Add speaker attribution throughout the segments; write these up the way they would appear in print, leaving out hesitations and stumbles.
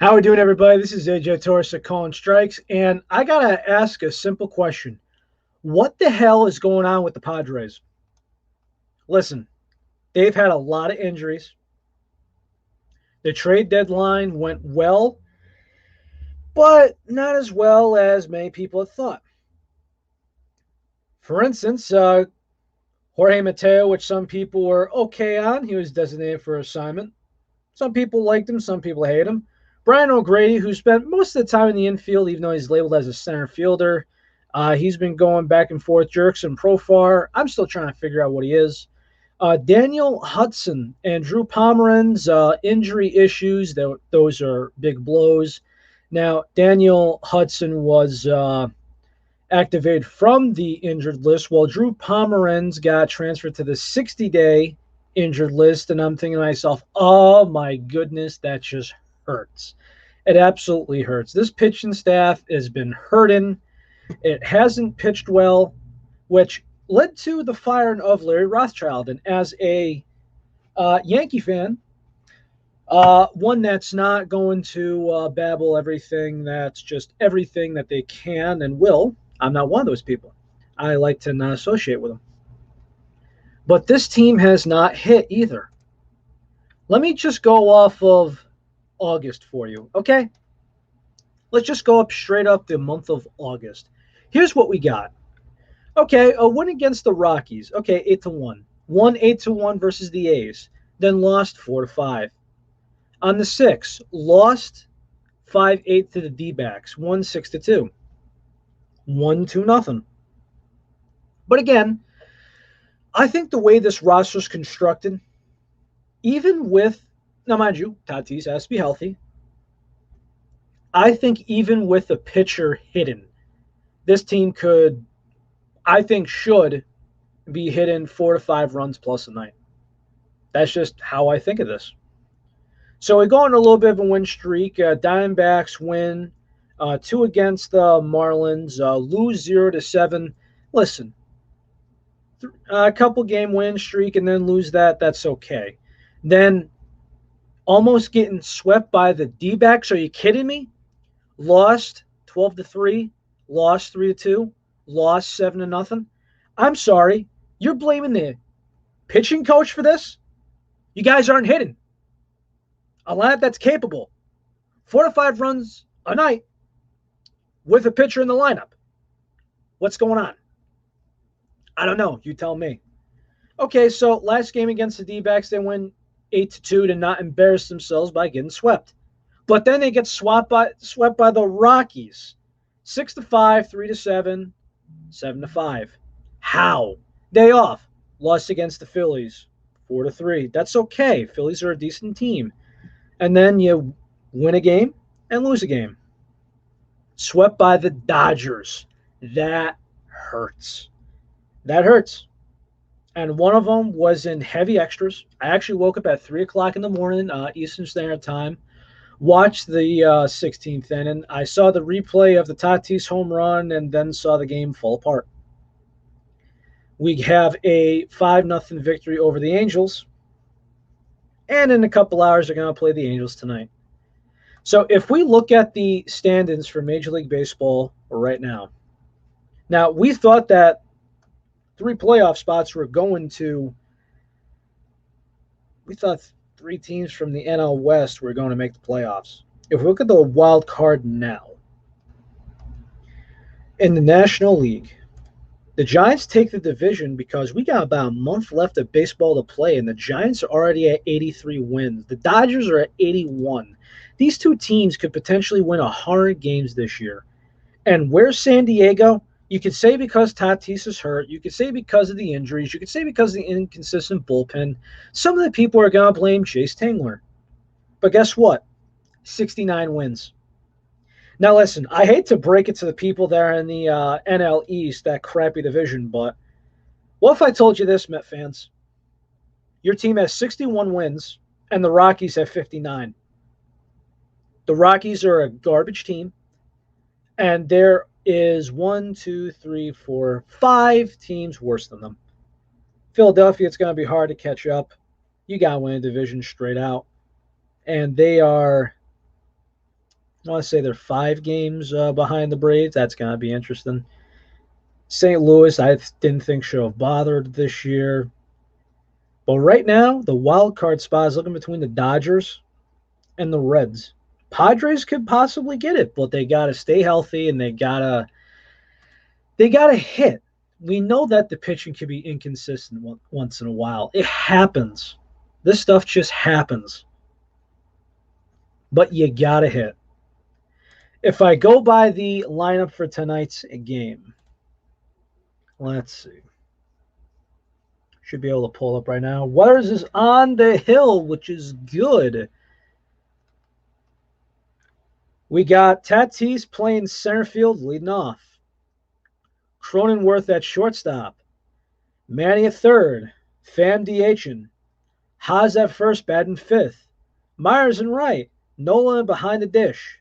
Speaker 1: How we doing, everybody? This is AJ Torres of Calling Strikes, and I gotta ask a simple question: what the hell is going on with the Padres? Listen, they've had a lot of injuries. The trade deadline went well, but not as well as many people had thought. For instance, Jorge Mateo, which some people were okay on, he was designated for assignment. Some people liked him, some people hate him. Brian O'Grady, who spent most of the time in the infield, even though he's labeled as a center fielder, he's been going back and forth, jerks and profar. I'm still trying to figure out what he is. Daniel Hudson and Drew Pomeranz, injury issues, those are big blows. Now, Daniel Hudson was activated from the injured list, while Drew Pomeranz got transferred to the 60-day injured list. And I'm thinking to myself, oh my goodness, that just hurts. It absolutely hurts. This pitching staff has been hurting. It hasn't pitched well, which led to the firing of Larry Rothschild. And as a Yankee fan, one that's not going to babble everything that's just everything that they can and will. I'm not one of those people. I like to not associate with them. But this team has not hit either. Let me just go off of August for you, okay? Let's just go up straight up the month of August. Here's what we got. Okay, a win against the Rockies. Okay, 8-1. Won 8-1 versus the A's. Then lost 4-5. On the 6th, lost 5-8 to the D-backs. Won 6-2. Won 2-0. But again, I think the way this roster is constructed, even with, now mind you, Tatis has to be healthy. I think even with a pitcher hidden, this team could, I think, should be hitting 4 to 5 runs plus a night. That's just how I think of this. So we go on a little bit of a win streak. Diamondbacks win 2 against the Marlins, lose 0-7. Listen, a couple game win streak and then lose that. That's okay. Then almost getting swept by the D-backs. Are you kidding me? Lost 12-3, lost 3-2, lost 7-0. I'm sorry. You're blaming the pitching coach for this? You guys aren't hitting. A lineup that's capable. 4 to 5 runs a night with a pitcher in the lineup. What's going on? I don't know. You tell me. Okay, so last game against the D-backs, they win 8-2 to not embarrass themselves by getting swept. But then they get swept by the Rockies. 6-5, 3-7, 7-5. How? Day off. Lost against the Phillies. 4-3. That's okay. Phillies are a decent team. And then you win a game and lose a game. Swept by the Dodgers. That hurts. That hurts. And one of them was in heavy extras. I actually woke up at 3 o'clock in the morning, Eastern Standard Time, watched the 16th inning. I saw the replay of the Tatis home run and then saw the game fall apart. We have a 5-0 victory over the Angels. And in a couple hours, they're going to play the Angels tonight. So if we look at the stand-ins for Major League Baseball right now, we thought that 3 playoff spots were going to, we thought 3 teams from the NL West were going to make the playoffs. If we look at the wild card now, in the National League, the Giants take the division because we got about a month left of baseball to play, and the Giants are already at 83 wins. The Dodgers are at 81. These 2 teams could potentially win 100 games this year. And where's San Diego? You could say because Tatis is hurt. You could say because of the injuries. You could say because of the inconsistent bullpen. Some of the people are going to blame Chase Tingler. But guess what? 69 wins. Now, listen, I hate to break it to the people that are in the NL East, that crappy division, but what if I told you this, Met fans? Your team has 61 wins, and the Rockies have 59. The Rockies are a garbage team, and there is 1, 2, 3, 4, 5 teams worse than them. Philadelphia, it's going to be hard to catch up. You got to win a division straight out. And they are I want to say they're 5 games behind the Braves. That's going to be interesting. St. Louis, I didn't think should have bothered this year. But right now, the wild card spot is looking between the Dodgers and the Reds. Padres could possibly get it, but they got to stay healthy and they gotta hit. We know that the pitching can be inconsistent once in a while. It happens. This stuff just happens. But you gotta hit. If I go by the lineup for tonight's game, let's see. Should be able to pull up right now. Weathers is on the hill, which is good. We got Tatis playing center field, leading off. Cronenworth at shortstop. Manny at third. Pham DHing. Haas at first, batting fifth. Myers in right. Nolan behind the dish.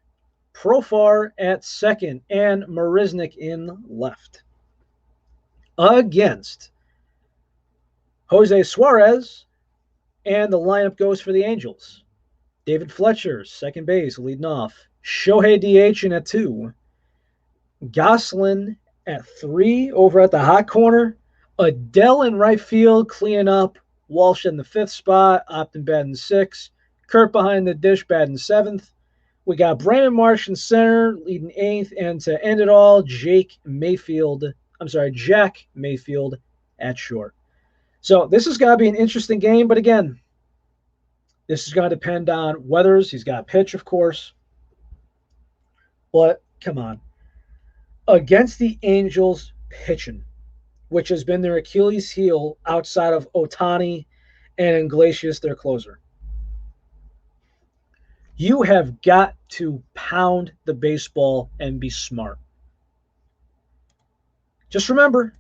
Speaker 1: Profar at second. And Marisnik in left. Against Jose Suarez. And the lineup goes for the Angels. David Fletcher, second base, leading off. Shohei DHing at 2. Goslin at 3 over at the hot corner. Adele in right field, cleaning up. Walsh in the 5th spot. Upton batting 6. Kurt behind the dish, batting 7th. We got Brandon Marsh in center, leading 8th. And to end it all, Jack Mayfield at short. So this is going to be an interesting game. But again, this is going to depend on Weathers. He's got pitch, of course. But come on. Against the Angels pitching, which has been their Achilles heel outside of Ohtani and Iglesias, their closer. You have got to pound the baseball and be smart. Just remember,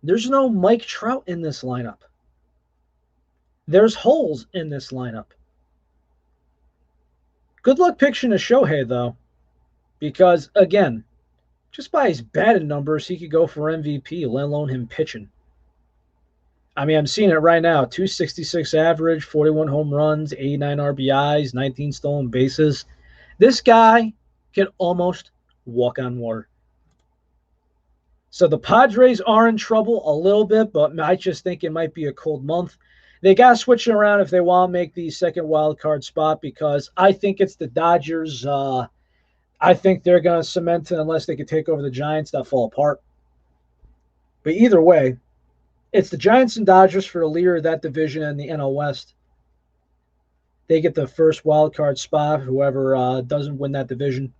Speaker 1: there's no Mike Trout in this lineup. There's holes in this lineup. Good luck pitching to Shohei, though, because, again, just by his batting numbers, he could go for MVP, let alone him pitching. I mean, I'm seeing it right now. 266 average, 41 home runs, 89 RBIs, 19 stolen bases. This guy can almost walk on water. So the Padres are in trouble a little bit, but I just think it might be a cold month. They got to switch it around if they want to make the second wild card spot, because I think it's the Dodgers. I think they're going to cement it unless they can take over the Giants. They'll fall apart. But either way, it's the Giants and Dodgers for the leader of that division and the NL West. They get the first wild card spot, whoever doesn't win that division.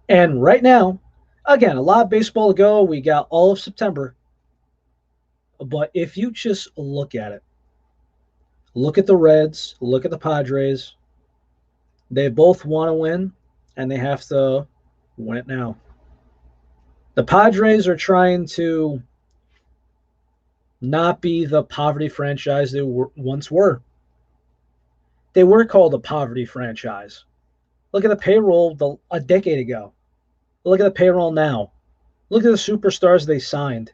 Speaker 1: And right now, again, a lot of baseball to go. We got all of September. But if you just look at it, look at the Reds, look at the Padres. They both want to win, and they have to win it now. The Padres are trying to not be the poverty franchise they once were. They were called a poverty franchise. Look at the payroll a decade ago. Look at the payroll now. Look at the superstars they signed.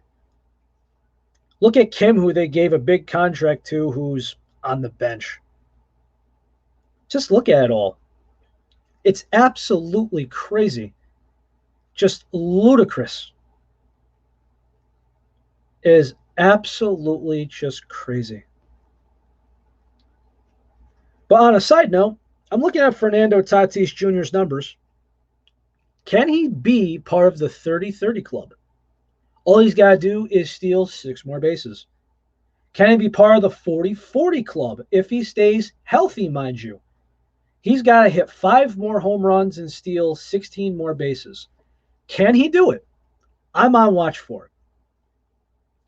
Speaker 1: Look at Kim, who they gave a big contract to, who's on the bench. Just look at it all. It's absolutely crazy. Just ludicrous. It is absolutely just crazy. But on a side note, I'm looking at Fernando Tatis Jr.'s numbers. Can he be part of the 30-30 club? All he's got to do is steal 6 more bases. Can he be part of the 40-40 club if he stays healthy, mind you? He's got to hit 5 more home runs and steal 16 more bases. Can he do it? I'm on watch for it.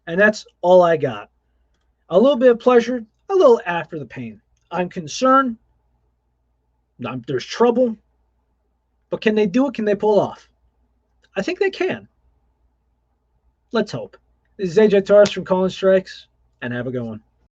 Speaker 1: And that's all I got. A little bit of pleasure, a little after the pain. I'm concerned. There's trouble. But can they do it? Can they pull it off? I think they can. Let's hope. This is AJ Torres from Calling Strikes, and have a good one.